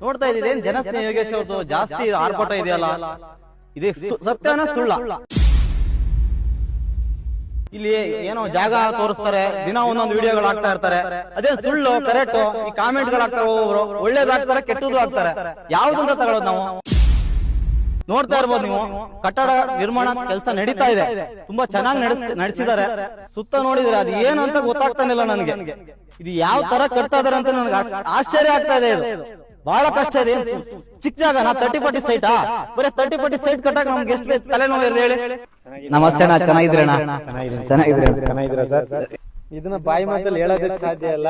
ನೋಡ್ತಾ ಇದ್ದೀವಿ ಜನಸ್ನೇಹಿ ಯೋಗೇಶ್ ಅವ್ರದ್ದು ಜಾಸ್ತಿ ಆರ್ಭಟ ಇದೆಯಲ್ಲ, ಇದು ಸತ್ಯನ ಸುಳ್ಳ? ಇಲ್ಲಿ ಏನೋ ಜಾಗ ತೋರಿಸ್ತಾರೆ, ದಿನ ಒಂದೊಂದು ವಿಡಿಯೋಗಳು ಹಾಕ್ತಾ ಇರ್ತಾರೆ, ಅದೇ ಸುಳ್ಳು ಕರೆಕ್ಟ್? ಈ ಕಾಮೆಂಟ್ ಗಳು ಹಾಕ್ತಾರೆ, ಒಬ್ಬೊಬ್ರು ಒಳ್ಳೇದಾಗ್ತಾರೆ ಕೆಟ್ಟದ್ದು ಹಾಕ್ತಾರೆ, ಯಾವ್ದಂತ ತಗೊಳ್ಳೋದು ನಾವು? ನೋಡ್ತಾ ಇರ್ಬೋದು ನೀವು, ಕಟ್ಟಡ ನಿರ್ಮಾಣ ಕೆಲಸ ನಡೀತಾ ಇದೆ, ತುಂಬಾ ಚೆನ್ನಾಗಿ ನಡೆಸಿದ್ದಾರೆ. ಸುತ್ತ ನೋಡಿದ್ರೆ ಅದು ಏನು ಅಂತ ಗೊತ್ತಾಗ್ತಾನಿಲ್ಲ ನನಗೆ. ಇದು ಯಾವ ತರ ಕಟ್ತಾ ಇದಾರೆ ಅಂತ ನನಗೆ ಆಶ್ಚರ್ಯ ಆಗ್ತಾ ಇದೆ. ಇದು ಬಹಳ ಕಷ್ಟ ಇದೆ. ಚಿಕ್ಕ ಜಾಗ, ನಾ 30-40 ಸೈಟಾ? ಬರೀ 30-40 ಸೈಟ್ ಕಟ್ಟಕ್ ನಮ್ಗೆ ಎಷ್ಟು ತಲೆನೋವು ಇದೆ ಹೇಳಿ? ನಮಸ್ತೆ ಅಣ್ಣ, ಚೆನ್ನಾಗಿದ್ರಣ್ಣ? ಚೆನ್ನಾಗಿದ್ದೀರಾ ಸರ್? ಇದನ್ನ ಬಾಯಿ ಮಾತಲ್ಲಿ ಹೇಳೋದಕ್ಕೆ ಸಾಧ್ಯ ಇಲ್ಲ,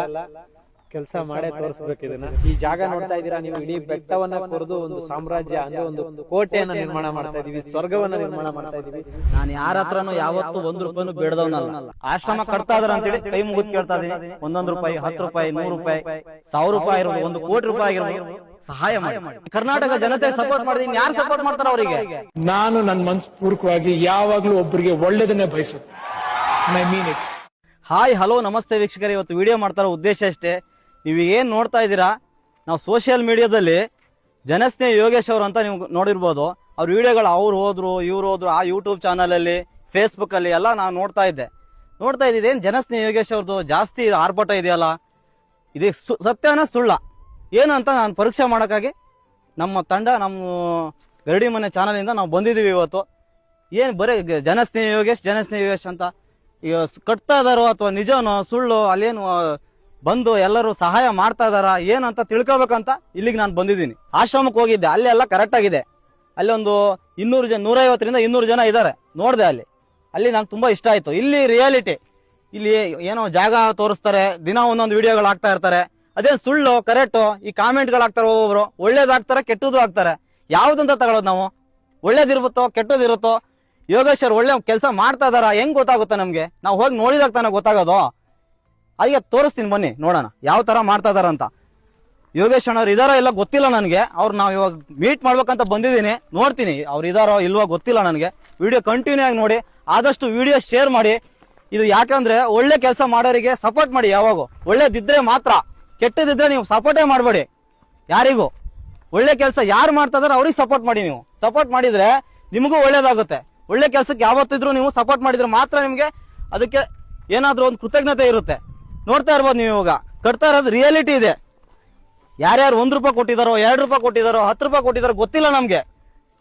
ಕೆಲಸ ಮಾಡೇ ತೋರಿಸ್ಬೇಕು ಇದನ್ನ. ಈ ಜಾಗ ನೋಡ್ತಾ ಇದ್ದೀರಾ ನೀವು, ಇಡೀ ಬೆಟ್ಟವನ್ನ ಕೊರೆದು ಒಂದು ಸಾಮ್ರಾಜ್ಯ ಅಂದ್ರೆ ಒಂದು ಕೋಟೆಯನ್ನ ನಿರ್ಮಾಣ ಮಾಡ್ತಾ ಇದೀವಿ, ಸ್ವರ್ಗವನ್ನ ನಿರ್ಮಾಣ ಮಾಡ್ತಾ ಇದೀವಿ. ನಾನು ಯಾರ ಹತ್ರನು ಯಾವತ್ತು 1 ರೂಪಾಯಿನೂ ಬೇಡದವನಲ್ಲ. ಆಶ್ರಮ ಕಟ್ತಾ ಇದಾರೆ ಅಂತೇಳಿ ಕೈ ಮುಗಿದ್ ಕೇಳ್ತಾ ಇದೀನಿ. 1 ರೂಪಾಯಿ, 10 ರೂಪಾಯಿ, 100 ರೂಪಾಯಿ, 1000 ರೂಪಾಯಿ ಇರೋದು, 1 ಕೋಟಿ ರೂಪಾಯಿ ಆಗಿರೋದು, ಸಹಾಯ ಮಾಡಿ. ಕರ್ನಾಟಕ ಜನತೆ ಸಪೋರ್ಟ್ ಮಾಡಿದೀನಿ, ಯಾರು ಸಪೋರ್ಟ್ ಮಾಡ್ತಾರ ಅವರಿಗೆ? ನಾನು ನನ್ನ ಮನಸ್ಪೂರ್ವಕವಾಗಿ ಯಾವಾಗ್ಲೂ ಒಬ್ಬರಿಗೆ ಒಳ್ಳೇದನ್ನೇ ಬಯಸುತ್ತೆ. I mean it. Hi, hello, ನಮಸ್ತೆ ವೀಕ್ಷಕರೇ. ಇವತ್ತು ವಿಡಿಯೋ ಮಾಡ್ತಾರ ಉದ್ದೇಶ ಅಷ್ಟೇ. ನೀವು ಏನ್ ನೋಡ್ತಾ ಇದ್ದೀರಾ, ನಾವು ಸೋಷಿಯಲ್ ಮೀಡಿಯಾದಲ್ಲಿ ಜನಸ್ನೇಹಿ ಯೋಗೇಶ್ ಅವರು ಅಂತ ನೀವು ನೋಡಿರ್ಬೋದು. ಅವ್ರ ವಿಡಿಯೋಗಳು ಅವ್ರು ಹೋದ್ರು, ಇವ್ರು ಹೋದ್ರು, ಆ ಯೂಟ್ಯೂಬ್ ಚಾನಲ್ ಅಲ್ಲಿ, ಫೇಸ್ಬುಕ್ ಅಲ್ಲಿ ಎಲ್ಲ ನಾವು ನೋಡ್ತಾ ಇದ್ದಿದ್ದೇನೆ. ಜನಸ್ನೇಹಿ ಯೋಗೇಶ್ ಅವ್ರದ್ದು ಜಾಸ್ತಿ ಆರ್ಭಟ ಇದೆಯಲ್ಲ, ಇದು ಸತ್ಯನ ಸುಳ್ಳ ಏನು ಅಂತ ನಾನು ಪರೀಕ್ಷೆ ಮಾಡೋಕ್ಕಾಗಿ ನಮ್ಮ ತಂಡ, ನಮ್ಮ ಗರಡಿ ಮನೆ ಚಾನಲ್ ಇಂದ ನಾವು ಬಂದಿದ್ದೀವಿ ಇವತ್ತು. ಏನ್ ಬರೀ ಜನಸ್ನೇಹಿ ಯೋಗೇಶ್ ಅಂತ ಈಗ ಕಟ್ತಾ ಇದಾರೋ ಅಥವಾ ನಿಜನೋ ಸುಳ್ಳು, ಅಲ್ಲೇನು ಬಂದು ಎಲ್ಲರೂ ಸಹಾಯ ಮಾಡ್ತಾ ಇದಾರ ಏನಂತ ತಿಳ್ಕೊಬೇಕಂತ ಇಲ್ಲಿಗೆ ನಾನು ಬಂದಿದ್ದೀನಿ. ಆಶ್ರಮಕ್ಕೆ ಹೋಗಿದ್ದೆ, ಅಲ್ಲಿ ಎಲ್ಲ ಕರೆಕ್ಟ್ ಆಗಿದೆ. ಅಲ್ಲಿ ಒಂದು 200 ಜನ, 150ರಿಂದ 200 ಜನ ಇದ್ದಾರೆ ನೋಡಿದೆ. ಅಲ್ಲಿ ನಂಗೆ ತುಂಬಾ ಇಷ್ಟ ಆಯ್ತು. ಇಲ್ಲಿ ರಿಯಾಲಿಟಿ, ಇಲ್ಲಿ ಏನೋ ಜಾಗ ತೋರಿಸ್ತಾರೆ, ದಿನ ಒಂದೊಂದು ವಿಡಿಯೋಗಳು ಹಾಕ್ತಾ ಇರ್ತಾರೆ, ಅದೇ ಸುಳ್ಳು ಕರೆಕ್ಟ್? ಈ ಕಾಮೆಂಟ್ ಗಳು ಹಾಕ್ತಾರೆ, ಒಬ್ಬೊಬ್ರು ಒಳ್ಳೇದಾಗ್ತಾರೆ ಕೆಟ್ಟದ್ದು ಹಾಕ್ತಾರೆ, ಯಾವ್ದಂತ ತಗೊಳ್ಳೋದು ನಾವು? ಒಳ್ಳೇದಿರುತ್ತೋ ಕೆಟ್ಟದಿರುತ್ತೋ? ಯೋಗೇಶ್ ಅವ್ರು ಒಳ್ಳೆ ಕೆಲಸ ಮಾಡ್ತಾ ಇದಾರ ಹೆಂಗ್ ಗೊತ್ತಾಗುತ್ತೆ ನಮ್ಗೆ? ನಾವು ಹೋಗಿ ನೋಡಿದಾಗ ತಾನೇ ಗೊತ್ತಾಗೋದು. ಅದಕ್ಕೆ ತೋರಿಸ್ತೀನಿ, ಬನ್ನಿ ನೋಡೋಣ ಯಾವ ತರ ಮಾಡ್ತಾ ಇದಾರ ಅಂತ. ಯೋಗೇಶ್ ಅಣ್ಣವ್ರು ಇದಾರೋ ಇಲ್ಲ ಗೊತ್ತಿಲ್ಲ ನನಗೆ, ಅವ್ರು ನಾವು ಇವಾಗ ಮೀಟ್ ಮಾಡ್ಬೇಕಂತ ಬಂದಿದ್ದೀನಿ. ನೋಡ್ತೀನಿ ಅವ್ರು ಇದಾರೋ ಇಲ್ವೋ ಗೊತ್ತಿಲ್ಲ ನನಗೆ. ವಿಡಿಯೋ ಕಂಟಿನ್ಯೂ ಆಗಿ ನೋಡಿ, ಆದಷ್ಟು ವಿಡಿಯೋ ಶೇರ್ ಮಾಡಿ. ಇದು ಯಾಕಂದ್ರೆ ಒಳ್ಳೆ ಕೆಲಸ ಮಾಡೋರಿಗೆ ಸಪೋರ್ಟ್ ಮಾಡಿ. ಯಾವಾಗೂ ಒಳ್ಳೇದಿದ್ರೆ ಮಾತ್ರ, ಕೆಟ್ಟದಿದ್ರೆ ನೀವು ಸಪೋರ್ಟೇ ಮಾಡಬೇಡಿ ಯಾರಿಗೂ. ಒಳ್ಳೆ ಕೆಲಸ ಯಾರು ಮಾಡ್ತಾ ಇದಾರೆ ಅವ್ರಿಗೆ ಸಪೋರ್ಟ್ ಮಾಡಿ. ನೀವು ಸಪೋರ್ಟ್ ಮಾಡಿದ್ರೆ ನಿಮಗೂ ಒಳ್ಳೇದಾಗುತ್ತೆ. ಒಳ್ಳೆ ಕೆಲಸಕ್ಕೆ ಯಾವತ್ತಿದ್ರು ನೀವು ಸಪೋರ್ಟ್ ಮಾಡಿದ್ರೆ ಮಾತ್ರ ನಿಮ್ಗೆ ಅದಕ್ಕೆ ಏನಾದ್ರೂ ಒಂದು ಕೃತಜ್ಞತೆ ಇರುತ್ತೆ. ನೋಡ್ತಾ ಇರ್ಬೋದು ನೀವು, ಇವಾಗ ಕಟ್ತಾ ಇರೋದು ರಿಯಾಲಿಟಿ ಇದೆ. ಯಾರ್ಯಾರು 1 ರೂಪಾಯಿ ಕೊಟ್ಟಿದಾರೋ, 2 ರೂಪಾಯಿ ಕೊಟ್ಟಿದಾರೋ, 10 ರೂಪಾಯಿ ಕೊಟ್ಟಿದಾರೋ ಗೊತ್ತಿಲ್ಲ ನಮ್ಗೆ.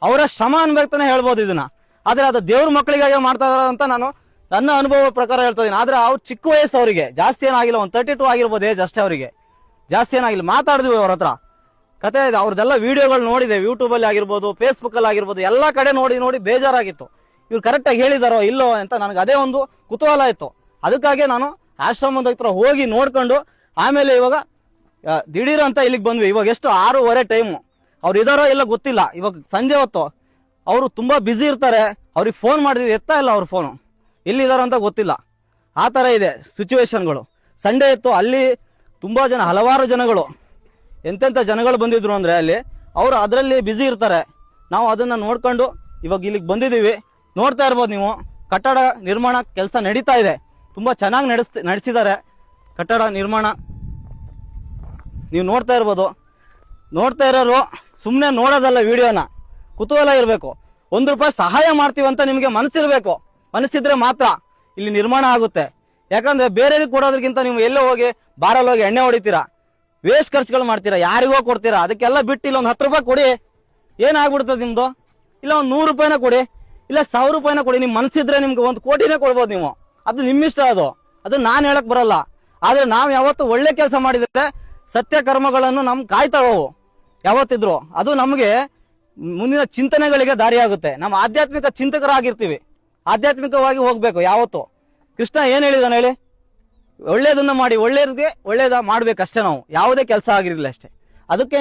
ಅವರ ಶ್ರಮ ಅನ್ಬೇಕಂತಾನೆ ಹೇಳ್ಬೋದು ಇದನ್ನ. ಆದ್ರೆ ಅದು ದೇವ್ರ ಮಕ್ಕಳಿಗಾಗಿ ಮಾಡ್ತಾ ಇದಾರ ಅಂತ ನಾನು ನನ್ನ ಅನುಭವ ಪ್ರಕಾರ ಹೇಳ್ತಾ ಇದೀನಿ. ಆದ್ರೆ ಅವ್ರು ಚಿಕ್ಕ ವಯಸ್ಸು, ಅವರಿಗೆ ಜಾಸ್ತಿ ಏನಾಗಿಲ್ಲ, ಒಂದು 32 ಆಗಿರ್ಬೋದು ಏಜ್ ಅಷ್ಟೇ. ಅವರಿಗೆ ಜಾಸ್ತಿ ಏನಾಗಿಲ್ಲ. ಮಾತಾಡಿದ್ವಿ ಅವ್ರ ಹತ್ರ, ಕತೆ ಇದೆ ಅವ್ರದ್ದೆಲ್ಲ ವಿಡಿಯೋಗಳು ನೋಡಿದೆ. ಯೂಟ್ಯೂಬ್ ಅಲ್ಲಿ ಆಗಿರ್ಬೋದು, ಫೇಸ್ಬುಕ್ ಅಲ್ಲಿ ಆಗಿರ್ಬೋದು, ಎಲ್ಲಾ ಕಡೆ ನೋಡಿ ಬೇಜಾರಾಗಿತ್ತು. ಇವ್ರು ಕರೆಕ್ಟ್ ಆಗಿ ಹೇಳಿದಾರೋ ಇಲ್ಲೋ ಅಂತ ನನಗೆ ಅದೇ ಒಂದು ಕುತೂಹಲ ಇತ್ತು. ಅದಕ್ಕಾಗಿ ನಾನು ಆಶ್ರಮದ ಹತ್ರ ಹೋಗಿ ನೋಡ್ಕೊಂಡು ಆಮೇಲೆ ಇವಾಗ ದಿಢೀರ್ ಅಂತ ಇಲ್ಲಿಗೆ ಬಂದ್ವಿ. ಇವಾಗ ಎಷ್ಟು 6:30 ಟೈಮು. ಅವ್ರು ಇದಾರೋ ಇಲ್ಲ ಗೊತ್ತಿಲ್ಲ. ಇವಾಗ ಸಂಜೆ ಹೊತ್ತು ಅವರು ತುಂಬಾ ಬ್ಯುಸಿ ಇರ್ತಾರೆ. ಅವ್ರಿಗೆ ಫೋನ್ ಮಾಡಿದ್ವಿ, ಎತ್ತಾ ಇಲ್ಲ ಅವ್ರ ಫೋನು. ಎಲ್ಲಿದಾರೋ ಅಂತ ಗೊತ್ತಿಲ್ಲ. ಆ ತರ ಇದೆ ಸಿಚುವೇಶನ್ಗಳು. ಸಂಡೇ ಇತ್ತು, ಅಲ್ಲಿ ತುಂಬಾ ಜನ, ಹಲವಾರು ಜನಗಳು, ಎಂತೆಂಥ ಜನಗಳು ಬಂದಿದ್ರು ಅಂದ್ರೆ ಅಲ್ಲಿ ಅವರು ಅದರಲ್ಲಿ ಬ್ಯುಸಿ ಇರ್ತಾರೆ. ನಾವು ಅದನ್ನ ನೋಡ್ಕೊಂಡು ಇವಾಗ ಇಲ್ಲಿಗೆ ಬಂದಿದ್ದೀವಿ. ನೋಡ್ತಾ ಇರ್ಬೋದು ನೀವು, ಕಟ್ಟಡ ನಿರ್ಮಾಣ ಕೆಲಸ ನಡೀತಾ ಇದೆ. ತುಂಬಾ ಚೆನ್ನಾಗಿ ನಡೆಸಿದ್ದಾರೆ ಕಟ್ಟಡ ನಿರ್ಮಾಣ. ನೀವು ನೋಡ್ತಾ ಇರ್ಬೋದು. ನೋಡ್ತಾ ಇರೋರು ಸುಮ್ಮನೆ ನೋಡೋದಲ್ಲ, ವಿಡಿಯೋನ ಕುತೂಹಲ ಇರಬೇಕು. 1 ರೂಪಾಯಿ ಸಹಾಯ ಮಾಡ್ತೀವಂತ ನಿಮಗೆ ಮನಸ್ಸಿರ್ಬೇಕು. ಮನಸ್ಸಿದ್ರೆ ಮಾತ್ರ ಇಲ್ಲಿ ನಿರ್ಮಾಣ ಆಗುತ್ತೆ. ಯಾಕಂದ್ರೆ ಬೇರೆಯವ್ರಿಗೆ ಕೊಡೋದ್ರಕ್ಕಿಂತ ನೀವು ಎಲ್ಲೇ ಹೋಗಿ ಬಾರಲ್ಲಿ ಹೋಗಿ ಎಣ್ಣೆ ಹೊಡಿತೀರಾ, ವೇಸ್ಟ್ ಖರ್ಚುಗಳು ಮಾಡ್ತೀರಾ, ಯಾರಿಗೋ ಕೊಡ್ತೀರಾ. ಅದಕ್ಕೆಲ್ಲ ಬಿಟ್ಟು ಇಲ್ಲ ಒಂದು 10 ರೂಪಾಯಿ ಕೊಡಿ, ಏನಾಗ್ಬಿಡ್ತದೆ ನಿಮ್ದು? ಇಲ್ಲ ಒಂದು 100 ರೂಪಾಯಿನ ಕೊಡಿ, ಇಲ್ಲ 1000 ರೂಪಾಯಿನ ಕೊಡಿ. ನಿಮ್ ಮನಸ್ಸಿದ್ರೆ ನಿಮ್ಗೆ 1 ಕೋಟಿನೇ ಕೊಡ್ಬೋದು ನೀವು. ಅದು ನಿಮ್ಮಿಷ್ಟ. ಅದು ನಾನ್ ಹೇಳಕ್ ಬರಲ್ಲ. ಆದ್ರೆ ನಾವ್ ಯಾವತ್ತು ಒಳ್ಳೆ ಕೆಲಸ ಮಾಡಿದ್ರೆ ಸತ್ಯ ಕರ್ಮಗಳನ್ನು ನಮ್ ಕಾಯ್ತಾ ಹೋವು ಯಾವತ್ತಿದ್ರು. ಅದು ನಮ್ಗೆ ಮುಂದಿನ ಚಿಂತನೆಗಳಿಗೆ ದಾರಿಯಾಗುತ್ತೆ. ನಮ್ಮ ಆಧ್ಯಾತ್ಮಿಕ ಚಿಂತಕರಾಗಿರ್ತೀವಿ. ಆಧ್ಯಾತ್ಮಿಕವಾಗಿ ಹೋಗ್ಬೇಕು ಯಾವತ್ತು. ಕೃಷ್ಣ ಏನ್ ಹೇಳಿದಾನೆ ಹೇಳಿ? ಒಳ್ಳೇದನ್ನ ಮಾಡಿ, ಒಳ್ಳೇದಕ್ಕೆ ಒಳ್ಳೇದ ಮಾಡ್ಬೇಕಷ್ಟೇ. ನಾವು ಯಾವುದೇ ಕೆಲಸ ಆಗಿರ್ಲಿಲ್ಲ ಅಷ್ಟೇ. ಅದಕ್ಕೆ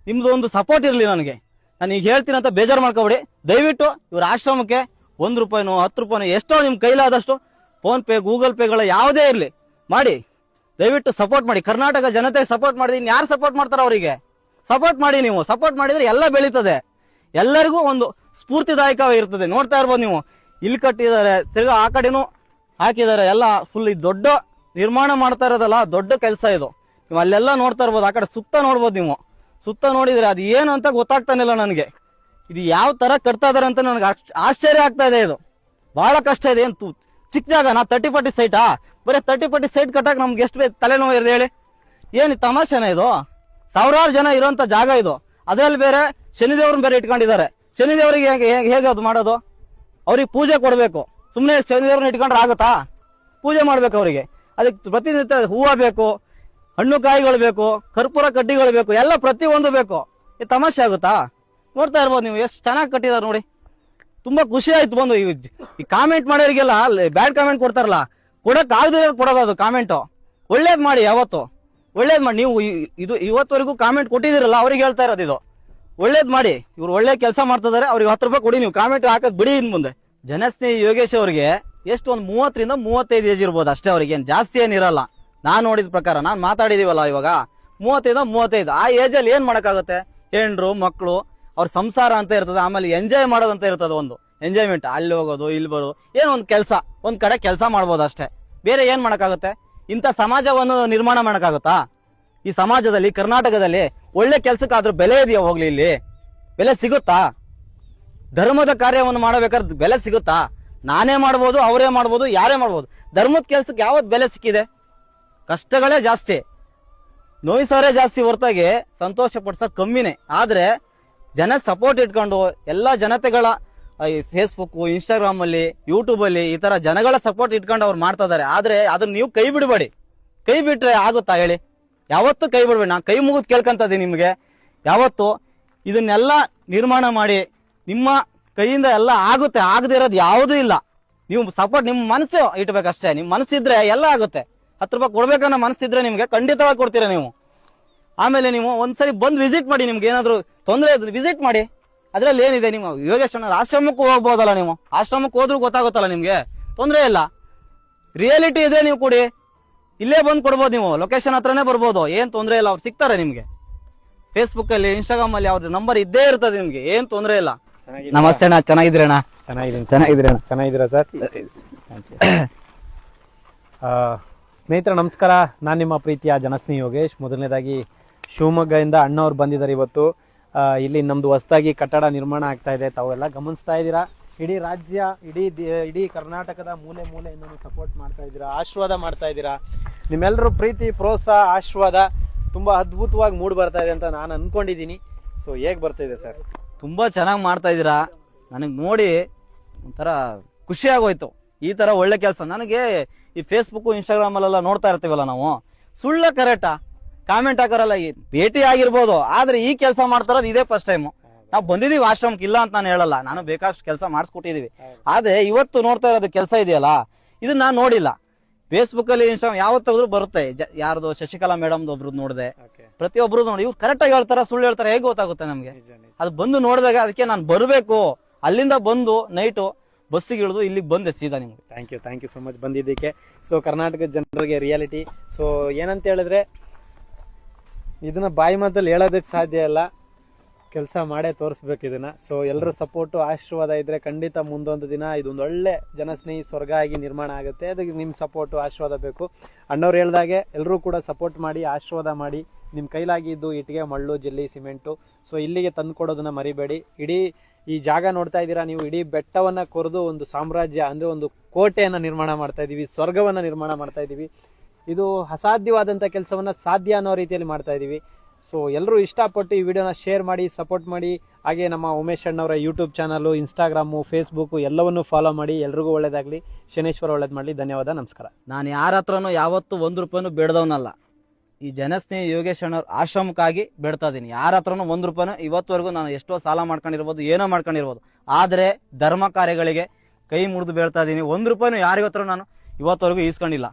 ನಿಮ್ದು ಒಂದು ಸಪೋರ್ಟ್ ಇರಲಿ ನನಗೆ. ನಾನು ಈಗ ಹೇಳ್ತೀನಿ ಅಂತ ಬೇಜಾರು ಮಾಡ್ಕೊಬೇಡಿ. ದಯವಿಟ್ಟು ಇವ್ರ ಆಶ್ರಮಕ್ಕೆ 1 ರೂಪಾಯಿನೋ 10 ರೂಪಾಯಿನೋ ಎಷ್ಟೋ ನಿಮ್ ಕೈಲಾದಷ್ಟು ಫೋನ್ ಪೇ, ಗೂಗಲ್ ಪೇಗಳ ಯಾವುದೇ ಇರಲಿ ಮಾಡಿ. ದಯವಿಟ್ಟು ಸಪೋರ್ಟ್ ಮಾಡಿ. ಕರ್ನಾಟಕ ಜನತೆ ಸಪೋರ್ಟ್ ಮಾಡಿದೀನಿ. ಯಾರು ಸಪೋರ್ಟ್ ಮಾಡ್ತಾರ ಅವರಿಗೆ ಸಪೋರ್ಟ್ ಮಾಡಿ. ನೀವು ಸಪೋರ್ಟ್ ಮಾಡಿದ್ರೆ ಎಲ್ಲ ಬೆಳೀತದೆ, ಎಲ್ಲರಿಗೂ ಒಂದು ಸ್ಫೂರ್ತಿದಾಯಕವಾಗಿರ್ತದೆ. ನೋಡ್ತಾ ಇರ್ಬೋದು ನೀವು, ಇಲ್ಲಿ ಕಟ್ಟಿದ್ದಾರೆ, ತಿರ್ಗಾ ಆ ಕಡೆನೂ ಹಾಕಿದ್ದಾರೆ. ಎಲ್ಲ ಫುಲ್ ದೊಡ್ಡ ನಿರ್ಮಾಣ ಮಾಡ್ತಾ ಇರೋದಲ್ಲ, ದೊಡ್ಡ ಕೆಲಸ ಇದು. ನೀವು ಅಲ್ಲೆಲ್ಲ ನೋಡ್ತಾ ಇರ್ಬೋದು. ಆ ಕಡೆ ಸುತ್ತ ನೋಡ್ಬೋದು ನೀವು, ಸುತ್ತ ನೋಡಿದ್ರೆ ಅದು ಏನು ಅಂತ ಗೊತ್ತಾಗ್ತಾನಿಲ್ಲ ನನಗೆ. ಇದು ಯಾವ ತರ ಕಟ್ತಾ ಇದಾರೆ ಅಂತ ನನಗೆ ಆಶ್ಚರ್ಯ ಆಗ್ತಾ ಇದೆ. ಇದು ಬಹಳ ಕಷ್ಟ ಇದೆ. ಏನು ಚಿಕ್ಕ ಜಾಗ ನಾ 30-40 ಸೈಟಾ? ಬರೀ 30-40 ಸೈಟ್ ಕಟ್ಟಕ್ ನಮ್ಗೆ ಎಷ್ಟು ತಲೆನೋವು ಇದೆ ಹೇಳಿ? ಏನು ತಮಾಷೆನ ಇದು? ಸಾವಿರಾರು ಜನ ಇರೋಂತ ಜಾಗ ಇದು. ಅದ್ರಲ್ಲಿ ಬೇರೆ ಶನಿದೇವ್ರನ್ನ ಬೇರೆ ಇಟ್ಕೊಂಡಿದ್ದಾರೆ. ಶನಿದೇವರಿಗೆ ಹೇಗೆ ಅದು ಮಾಡೋದು? ಅವ್ರಿಗೆ ಪೂಜೆ ಕೊಡ್ಬೇಕು. ಸುಮ್ಮನೆ ಶನಿದೇವ್ರನ್ನ ಇಟ್ಕೊಂಡ್ರೆ ಆಗುತ್ತಾ? ಪೂಜೆ ಮಾಡ್ಬೇಕು ಅವರಿಗೆ. ಅದಕ್ಕೆ ಪ್ರತಿನಿತ್ಯ ಹೂವು ಬೇಕು, ಹಣ್ಣು ಕಾಯಿಗಳು ಬೇಕು, ಕರ್ಪೂರ ಕಡ್ಡಿಗಳು ಬೇಕು, ಎಲ್ಲ ಪ್ರತಿಯೊಂದು ಬೇಕು. ಇದು ತಮಾಷೆ ಆಗುತ್ತಾ? ನೋಡ್ತಾ ಇರ್ಬೋದು ನೀವು ಎಷ್ಟು ಚೆನ್ನಾಗಿ ಕಟ್ಟಿದಾರೆ ನೋಡಿ. ತುಂಬಾ ಖುಷಿ ಆಯ್ತು ಬಂದು. ಈ ಕಾಮೆಂಟ್ ಮಾಡೋರಿಗೆಲ್ಲ ಬ್ಯಾಡ್ ಕಾಮೆಂಟ್ ಕೊಡ್ತಾರಲ್ಲ, ಕೊಡಕ್ ಆಗದೆ ಕೊಡೋದು ಅದು ಕಾಮೆಂಟ್. ಒಳ್ಳೇದ್ ಮಾಡಿ, ಯಾವತ್ತು ಒಳ್ಳೇದ್ ಮಾಡಿ. ನೀವು ಇದು ಇವತ್ತವರೆಗೂ ಕಾಮೆಂಟ್ ಕೊಟ್ಟಿದಿರಲ್ಲ, ಅವ್ರಿಗೆ ಹೇಳ್ತಾ ಇರೋದು ಇದು. ಒಳ್ಳೇದ್ ಮಾಡಿ. ಇವ್ರು ಒಳ್ಳೆ ಕೆಲಸ ಮಾಡ್ತಿದಾರೆ. ಅವ್ರಿಗೆ 10 ರೂಪಾಯಿ ಕೊಡಿ. ನೀವು ಕಾಮೆಂಟ್ ಹಾಕದ್ ಬಿಡಿ. ಇನ್ ಮುಂದೆ ಜನಸ್ನೇಹಿ ಯೋಗೇಶ್ ಅವ್ರಿಗೆ ಎಷ್ಟು ಒಂದು 30-35 ಏಜ್ ಇರ್ಬೋದು ಅಷ್ಟೇ. ಅವ್ರಿಗೆ ಏನ್ ಜಾಸ್ತಿ ಏನಿರಲ್ಲ. ನಾನ್ ನೋಡಿದ ಪ್ರಕಾರ, ನಾನ್ ಮಾತಾಡಿದೀವಲ್ಲ ಇವಾಗ, 30-35 ಆ ಏಜ್ ಅಲ್ಲಿ ಏನ್ ಮಾಡಕ್ಕಾಗುತ್ತೆ? ಹೆಂಡ್ರು ಮಕ್ಕಳು, ಅವ್ರ ಸಂಸಾರ ಅಂತ ಇರ್ತದೆ. ಆಮೇಲೆ ಎಂಜಾಯ್ ಮಾಡೋದಂತ ಇರ್ತದೆ. ಒಂದು ಎಂಜಾಯ್ಮೆಂಟ್, ಅಲ್ಲಿ ಹೋಗೋದು ಇಲ್ಲಿ ಬರೋದು, ಏನೋ ಒಂದು ಕೆಲಸ, ಒಂದ್ ಕಡೆ ಕೆಲಸ ಮಾಡ್ಬೋದು ಅಷ್ಟೇ. ಬೇರೆ ಏನ್ ಮಾಡಕ್ಕಾಗುತ್ತೆ? ಇಂಥ ಸಮಾಜವನ್ನು ನಿರ್ಮಾಣ ಮಾಡಕ್ಕಾಗುತ್ತಾ? ಈ ಸಮಾಜದಲ್ಲಿ, ಕರ್ನಾಟಕದಲ್ಲಿ ಒಳ್ಳೆ ಕೆಲ್ಸಕ್ಕಾದ್ರೂ ಬೆಲೆ ಇದೆಯಾ? ಹೋಗ್ಲಿ, ಇಲ್ಲಿ ಬೆಲೆ ಸಿಗುತ್ತಾ? ಧರ್ಮದ ಕಾರ್ಯವನ್ನು ಮಾಡಬೇಕಾದ್ರೆ ಬೆಲೆ ಸಿಗುತ್ತಾ? ನಾನೇ ಮಾಡ್ಬೋದು, ಅವರೇ ಮಾಡ್ಬೋದು, ಯಾರೇ ಮಾಡ್ಬೋದು. ಧರ್ಮದ ಕೆಲ್ಸಕ್ಕೆ ಯಾವತ್ ಬೆಲೆ ಸಿಕ್ಕಿದೆ? ಕಷ್ಟಗಳೇ ಜಾಸ್ತಿ, ನೋಯಿಸೋರೇ ಜಾಸ್ತಿ ಹೊರತಾಗಿ ಸಂತೋಷ ಪಡಿಸೋರ್ ಕಮ್ಮಿನೇ. ಆದ್ರೆ ಜನ ಸಪೋರ್ಟ್ ಇಟ್ಕೊಂಡು ಎಲ್ಲ ಜನತೆಗಳ ಫೇಸ್ಬುಕ್, ಇನ್ಸ್ಟಾಗ್ರಾಮ್ ಅಲ್ಲಿ, ಯೂಟ್ಯೂಬ್ ಅಲ್ಲಿ ಈ ತರ ಜನಗಳ ಸಪೋರ್ಟ್ ಇಟ್ಕೊಂಡು ಅವ್ರು ಮಾಡ್ತಾ ಇದಾರೆ. ಆದ್ರೆ ಅದನ್ನ ನೀವು ಕೈ ಬಿಡಬೇಡಿ. ಕೈ ಬಿಟ್ರೆ ಆಗುತ್ತಾ ಹೇಳಿ? ಯಾವತ್ತೂ ಕೈ ಬಿಡ್ಬೇಡಿ. ನಾನು ಕೈ ಮುಗಿದು ಕೇಳ್ಕೊಂತದೀನಿ ನಿಮ್ಗೆ. ಯಾವತ್ತು ಇದನ್ನೆಲ್ಲ ನಿರ್ಮಾಣ ಮಾಡಿ ನಿಮ್ಮ ಕೈಯಿಂದ ಎಲ್ಲ ಆಗುತ್ತೆ. ಆಗದೆ ಇರೋದು ಯಾವುದೂ ಇಲ್ಲ. ನೀವು ಸಪೋರ್ಟ್ ನಿಮ್ಮ ಮನಸ್ಸು ಇಟ್ಬೇಕಷ್ಟೇ. ನಿಮ್ ಮನಸ್ಸಿದ್ರೆ ಎಲ್ಲ ಆಗುತ್ತೆ. 10 ರೂಪಾಯಿ ಕೊಡ್ಬೇಕನ್ನೋ ಮನಸ್ಸಿದ್ರೆ ನಿಮ್ಗೆ ಖಂಡಿತವಾಗಿ ಕೊಡ್ತೀರಾ ನೀವು. ಆಮೇಲೆ ನೀವು ಒಂದ್ಸರಿ ಬಂದು ವಿಸಿಟ್ ಮಾಡಿ. ನಿಮ್ಗೆ ಏನಾದ್ರು ತೊಂದರೆ ಇದ್ರೆ ವಿಸಿಟ್ ಮಾಡಿ. ಅದ್ರಲ್ಲಿ ಏನಿದೆ? ನೀವು ಯೋಗೇಶ್ವರ ಆಶ್ರಮಕ್ಕೂ ಹೋಗ್ಬೋದಲ್ಲ. ನೀವು ಆಶ್ರಮಕ್ಕೆ ಹೋದ್ರೂ ಗೊತ್ತಾಗುತ್ತಲ್ಲ ನಿಮ್ಗೆ. ತೊಂದರೆ ಇಲ್ಲ. ರಿಯಾಲಿಟಿ ಇದೆ, ನೀವು ಕೊಡಿ. ಇಲ್ಲೇ ಬಂದು ಕೊಡ್ಬೋದು. ನೀವು ಲೊಕೇಶನ್ ಹತ್ರನೇ ಬರ್ಬೋದು. ಏನ್ ತೊಂದರೆ ಇಲ್ಲ. ಅವ್ರು ಸಿಗ್ತಾರೆ ನಿಮ್ಗೆ. ಫೇಸ್ಬುಕ್ ಅಲ್ಲಿ, ಇನ್ಸ್ಟಾಗ್ರಾಮ್ ಅಲ್ಲಿ ಅವ್ರ ನಂಬರ್ ಇದ್ದೇ ಇರ್ತದೆ. ನಿಮ್ಗೆ ಏನ್ ತೊಂದರೆ ಇಲ್ಲ. ನಮಸ್ತೆ ಅಣ್ಣ, ಚೆನ್ನಾಗಿದ್ರಣ್ಣ? ಚೆನ್ನಾಗಿದ್ದೀರಾ ಸರ್? ಸ್ನೇಹಿತರೆ ನಮಸ್ಕಾರ. ನಾನು ನಿಮ್ಮ ಪ್ರೀತಿಯ ಜನಸ್ನೇಹಿ ಯೋಗೇಶ್. ಮೊದಲನೇದಾಗಿ ಶಿವಮೊಗ್ಗದಿಂದ ಅಣ್ಣವ್ರು ಬಂದಿದ್ದಾರೆ ಇವತ್ತು. ಇಲ್ಲಿ ನಮ್ದು ಹೊಸದಾಗಿ ಕಟ್ಟಡ ನಿರ್ಮಾಣ ಆಗ್ತಾ ಇದೆ. ತಾವೆಲ್ಲ ಗಮನಿಸ್ತಾ ಇದ್ದೀರಾ. ಇಡೀ ರಾಜ್ಯ, ಇಡೀ ಕರ್ನಾಟಕದ ಮೂಲೆ ಮೂಲೆಯಿಂದ ಸಪೋರ್ಟ್ ಮಾಡ್ತಾ ಇದ್ದೀರಾ, ಆಶೀರ್ವಾದ ಮಾಡ್ತಾ ಇದ್ದೀರಾ. ನಿಮ್ಮೆಲ್ಲರೂ ಪ್ರೀತಿ, ಪ್ರೋತ್ಸಾಹ, ಆಶೀರ್ವಾದ ತುಂಬಾ ಅದ್ಭುತವಾಗಿ ಮೂಡ್ ಬರ್ತಾ ಇದೆ ಅಂತ ನಾನು ಅನ್ಕೊಂಡಿದ್ದೀನಿ. ಸೊ ಹೇಗ್ ಬರ್ತಾ ಇದೆ ಸರ್? ತುಂಬಾ ಚೆನ್ನಾಗಿ ಮಾಡ್ತಾ ಇದ್ದೀರಾ. ನನಗೆ ನೋಡಿ ಒಂಥರ ಖುಷಿ ಆಗೋಯ್ತು. ಈ ತರ ಒಳ್ಳೆ ಕೆಲಸ ನನಗೆ ಈ ಫೇಸ್ಬುಕ್, ಇನ್ಸ್ಟಾಗ್ರಾಮ್ ಅಲ್ಲೆಲ್ಲ ನೋಡ್ತಾ ಇರ್ತೀವಲ್ಲ ನಾವು. ಸುಳ್ಳ ಕರೆಕ್ಟಾ? ಕಾಮೆಂಟ್ ಹಾಕೋರಲ್ಲ, ಭೇಟಿ ಆಗಿರ್ಬೋದು. ಆದ್ರೆ ಈ ಕೆಲಸ ಮಾಡ್ತಾರದು ಇದೇ ಫಸ್ಟ್ ಟೈಮ್. ನಾವು ಬಂದಿದೀವಿ ಆಶ್ರಮಕ್ಕೆ, ಇಲ್ಲ ಅಂತ ನಾನು ಹೇಳಲ್ಲ. ನಾನು ಬೇಕಾಷ್ಟು ಕೆಲಸ ಮಾಡಿಸ್ಕೊಟ್ಟಿದೀವಿ. ಆದ್ರೆ ಇವತ್ತು ನೋಡ್ತಾ ಇರೋದು ಕೆಲಸ ಇದೆಯಲ್ಲ, ಇದನ್ನ ನಾನು ನೋಡಿಲ್ಲ. ಫೇಸ್ಬುಕ್ ಅಲ್ಲಿ, ಇನ್ಸ್ಟಾಗ್ರಾಮ್ ಯಾವತ್ತಾದ್ರೂ ಬರುತ್ತೆ. ಯಾರ್ದು ಶಶಿಕಲಾ ಮೇಡಮ್ದು ಒಬ್ರದ್ದು ನೋಡಿದೆ. ಪ್ರತಿಯೊಬ್ರು ನೋಡಿ ಇವ್ರು ಕರೆಕ್ಟ್ ಆಗಿ ಹೇಳ್ತಾರ, ಸುಳ್ಳು ಹೇಳ್ತಾರೆ, ಹೇಗೆ ಗೊತ್ತಾಗುತ್ತೆ ನಮ್ಗೆ? ಅದು ಬಂದು ನೋಡಿದಾಗ ಅದಕ್ಕೆ ನಾನು ಬರಬೇಕು. ಅಲ್ಲಿಂದ ಬಂದು ನೈಟು ಬಸ್ಸಿಗೆ ಇಳಿದು ಇಲ್ಲಿಗೆ ಬಂದೆ ಸೀದಾ. ನಿಮ್ಗೆ ಥ್ಯಾಂಕ್ ಯು ಸೊ ಮಚ್ ಬಂದಿದ್ದಕ್ಕೆ. ಸೊ ಕರ್ನಾಟಕದ ಜನರಿಗೆ ರಿಯಾಲಿಟಿ. ಸೊ ಏನಂತ ಹೇಳಿದ್ರೆ, ಇದನ್ನ ಬಾಯಿ ಮಾತಲ್ಲಿ ಹೇಳೋದಕ್ಕೆ ಸಾಧ್ಯ ಇಲ್ಲ. ಕೆಲಸ ಮಾಡೇ ತೋರಿಸ್ಬೇಕು ಇದನ್ನ. ಸೊ ಎಲ್ಲರ ಸಪೋರ್ಟು, ಆಶೀರ್ವಾದ ಇದ್ರೆ ಖಂಡಿತ ಮುಂದೊಂದು ದಿನ ಇದೊಂದು ಒಳ್ಳೆ ಜನಸ್ನೇಹಿ ಸ್ವರ್ಗ ಆಗಿ ನಿರ್ಮಾಣ ಆಗುತ್ತೆ. ಅದಕ್ಕೆ ನಿಮ್ಮ ಸಪೋರ್ಟು, ಆಶೀರ್ವಾದ ಬೇಕು. ಅಣ್ಣವ್ರು ಹೇಳ್ದಾಗೆ ಎಲ್ಲರೂ ಕೂಡ ಸಪೋರ್ಟ್ ಮಾಡಿ, ಆಶೀರ್ವಾದ ಮಾಡಿ. ನಿಮ್ಮ ಕೈಲಾಗಿದ್ದು ಇಟ್ಟಿಗೆ, ಮಳ್ಳು, ಜಲ್ಲಿ, ಸಿಮೆಂಟು. ಸೊ ಇಲ್ಲಿಗೆ ತಂದು ಕೊಡೋದನ್ನ ಮರಿಬೇಡಿ. ಇಡೀ ಈ ಜಾಗ ನೋಡ್ತಾ ಇದ್ದೀರಾ ನೀವು. ಇಡೀ ಬೆಟ್ಟವನ್ನ ಕೊರೆದು ಒಂದು ಸಾಮ್ರಾಜ್ಯ, ಅಂದ್ರೆ ಒಂದು ಕೋಟೆಯನ್ನ ನಿರ್ಮಾಣ ಮಾಡ್ತಾ ಇದೀವಿ, ಸ್ವರ್ಗವನ್ನ ನಿರ್ಮಾಣ ಮಾಡ್ತಾ ಇದೀವಿ. ಇದು ಅಸಾಧ್ಯವಾದಂತ ಕೆಲಸವನ್ನ ಸಾಧ್ಯ ಅನ್ನೋ ರೀತಿಯಲ್ಲಿ ಮಾಡ್ತಾ ಇದೀವಿ. ಸೊ ಎಲ್ಲರೂ ಇಷ್ಟಪಟ್ಟು ಈ ವಿಡಿಯೋನ ಶೇರ್ ಮಾಡಿ, ಸಪೋರ್ಟ್ ಮಾಡಿ. ಹಾಗೆ ನಮ್ಮ ಉಮೇಶ್ ಅಣ್ಣವರ ಯೂಟ್ಯೂಬ್ ಚಾನಲ್, ಇನ್ಸ್ಟಾಗ್ರಾಮು, ಫೇಸ್ಬುಕ್ ಎಲ್ಲವನ್ನೂ ಫಾಲೋ ಮಾಡಿ. ಎಲ್ರಿಗೂ ಒಳ್ಳೇದಾಗ್ಲಿ. ಶನೇಶ್ವರ ಒಳ್ಳೇದ್ ಮಾಡ್ಲಿ. ಧನ್ಯವಾದ, ನಮಸ್ಕಾರ. ನಾನು ಯಾರ ಹತ್ರನೂ ಯಾವತ್ತೂ 1 ರೂಪಾಯಿನೂ ಬೇಡದವನಲ್ಲ. ಈ ಜನಸ್ನೇಹಿ ಯೋಗೇಶ್ ಅಣ್ಣವ್ರ ಆಶ್ರಮಕ್ಕಾಗಿ ಬೇಡ್ತಾ ಇದೀನಿ. ಯಾರ ಹತ್ರನೂ 1 ರೂಪಾಯಿನೂ ಇವತ್ತವರೆಗೂ ನಾನು ಎಷ್ಟೋ ಸಾಲ ಮಾಡ್ಕೊಂಡಿರ್ಬೋದು, ಏನೋ ಮಾಡ್ಕೊಂಡಿರ್ಬೋದು. ಆದ್ರೆ ಧರ್ಮ ಕಾರ್ಯಗಳಿಗೆ ಕೈ ಮುರಿದು ಬೇಡ್ತಾ ಇದೀನಿ. 1 ರೂಪಾಯಿನೂ ಯಾರಿಗ ಹತ್ರ ನಾನು ಇವತ್ತವರೆಗೂ ಈಸ್ಕೊಂಡಿಲ್ಲ.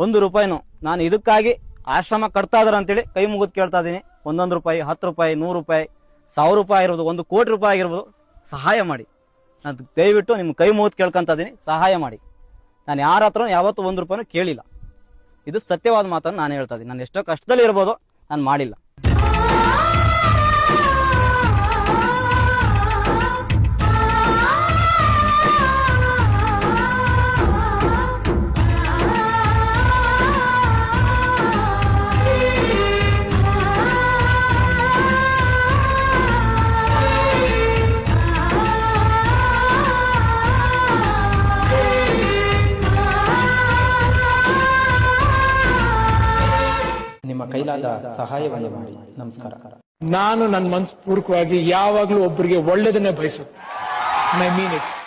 1 ರೂಪಾಯಿನೂ ನಾನು ಇದಕ್ಕಾಗಿ ಆಶ್ರಮ ಕಟ್ತಾ ಇದಾರೆ ಅಂತೇಳಿ ಕೈ ಮುಗಿದು ಕೇಳ್ತಾ ಇದೀನಿ. 1 ರೂಪಾಯಿ, 10 ರೂಪಾಯಿ, 100 ರೂಪಾಯಿ, 1000 ರೂಪಾಯಿ ಆಗಿರ್ಬೋದು, 1 ಕೋಟಿ ರೂಪಾಯಿ ಆಗಿರ್ಬೋದು, ಸಹಾಯ ಮಾಡಿ. ನಾನು ದಯವಿಟ್ಟು ನಿಮ್ ಕೈ ಮುಗಿದು ಕೇಳ್ಕೊಂತ ಇದೀನಿ, ಸಹಾಯ ಮಾಡಿ. ನಾನು ಯಾರ ಹತ್ರ ಯಾವತ್ತೂ 1 ರೂಪಾಯಿನೂ ಕೇಳಿಲ್ಲ. ಇದು ಸತ್ಯವಾದ ಮಾತನ್ನು ನಾನು ಹೇಳ್ತಾ ಇದ್ದೀನಿ. ನಾನು ಎಷ್ಟೋ ಕಷ್ಟದಲ್ಲಿ ಇರ್ಬೋದು, ನಾನು ಮಾಡಿಲ್ಲ. ಕೈಲಾದ ಸಹಾಯವನ್ನು ಮಾಡಿ. ನಮಸ್ಕಾರ. ನಾನು ನನ್ನ ಮನಸ್ಪೂರ್ವಕವಾಗಿ ಯಾವಾಗ್ಲೂ ಒಬ್ಬರಿಗೆ ಒಳ್ಳೇದನ್ನೇ ಬಯಸುತ್ತೆ. I mean it.